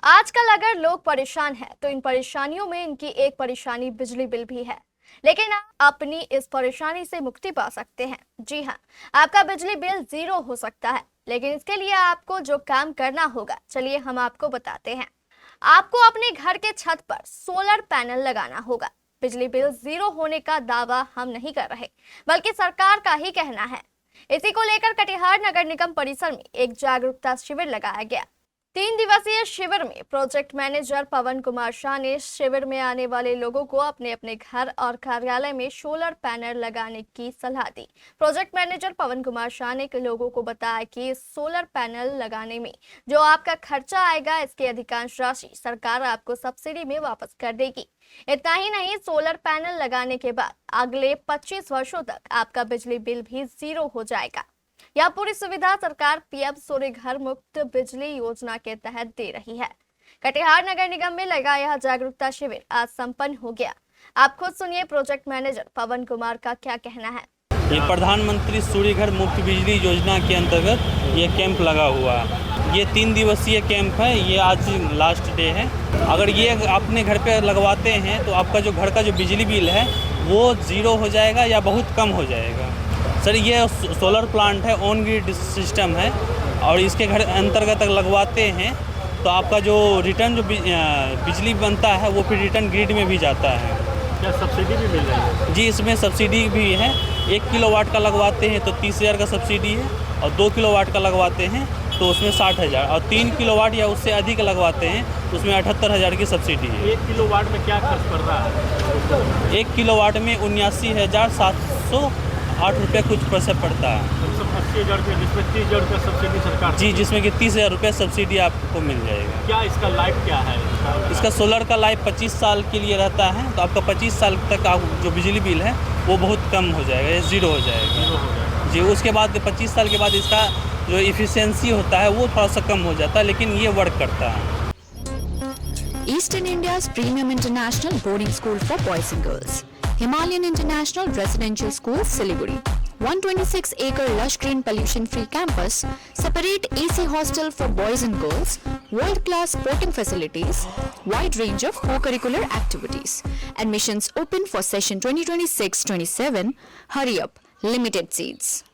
आजकल अगर लोग परेशान हैं तो इन परेशानियों में इनकी एक परेशानी बिजली बिल भी है। लेकिन आप अपनी इस परेशानी से मुक्ति पा सकते हैं। जी हाँ, आपका बिजली बिल 0 हो सकता है, लेकिन इसके लिए आपको जो काम करना होगा, चलिए हम आपको बताते हैं। आपको अपने घर के छत पर सोलर पैनल लगाना होगा। बिजली बिल 0 होने का दावा हम नहीं कर रहे, बल्कि सरकार का ही कहना है। इसी को लेकर कटिहार नगर निगम परिसर में एक जागरूकता शिविर लगाया गया। 3 दिवसीय शिविर में प्रोजेक्ट मैनेजर पवन कुमार शाह ने शिविर में आने वाले लोगों को अपने अपने घर और कार्यालय में सोलर पैनल लगाने की सलाह दी। प्रोजेक्ट मैनेजर पवन कुमार शाह ने लोगों को बताया कि सोलर पैनल लगाने में जो आपका खर्चा आएगा, इसकी अधिकांश राशि सरकार आपको सब्सिडी में वापस कर देगी। इतना ही नहीं, सोलर पैनल लगाने के बाद अगले 25 वर्षों तक आपका बिजली बिल भी 0 हो जाएगा। यह पूरी सुविधा सरकार पीएम सूर्य घर मुफ्त बिजली योजना के तहत दे रही है। कटिहार नगर निगम में लगा यह जागरूकता शिविर आज संपन्न हो गया। आप खुद सुनिए प्रोजेक्ट मैनेजर पवन कुमार का क्या कहना है। ये प्रधानमंत्री सूर्य घर मुफ्त बिजली योजना के अंतर्गत ये कैंप लगा हुआ है। ये 3 दिवसीय कैंप है। ये आज लास्ट डे है। अगर ये अपने घर पे लगवाते हैं तो आपका जो घर का जो बिजली बिल है वो 0 हो जाएगा या बहुत कम हो जाएगा। सर, ये सोलर प्लांट है, ऑन ग्रिड सिस्टम है, और इसके घर अंतर्गत लगवाते हैं तो आपका जो रिटर्न जो बिजली बनता है वो फिर रिटर्न ग्रिड में भी जाता है। क्या सब्सिडी भी मिल रही है? जी, इसमें सब्सिडी भी है। 1 किलोवाट का लगवाते हैं तो 30,000 का सब्सिडी है, और 2 किलोवाट का लगवाते हैं तो उसमें 60,000, और 3 किलोवाट या उससे अधिक लगवाते हैं तो उसमें 78,000 की सब्सिडी है। 1 किलोवाट में क्या खर्च पड़ रहा है? 1 किलोवाट में 79,708 रुपये कुछ पैसे पड़ता है। 80,000 रुपये, जिसमें 30,000 रुपये सब्सिडी सरकार। जी, जिसमें कि 30,000 रुपये सब्सिडी आपको मिल जाएगा। क्या इसका लाइफ क्या है? इसका सोलर का लाइफ 25 साल के लिए रहता है, तो आपका 25 साल तक आप जो बिजली बिल है वो बहुत कम हो जाएगा, ये 0 हो जाएगा। जी, उसके बाद 25 साल के बाद इसका जो इफिशियंसी होता है वो थोड़ा सा कम हो जाता है, लेकिन ये वर्क करता है। Eastern India's premium international boarding school for boys and girls, Himalayan International Residential School, Siliguri. 126-acre lush green pollution-free campus, separate AC hostel for boys and girls, world-class sporting facilities, wide range of co-curricular activities. Admissions open for session 2026-27. Hurry up, limited seats.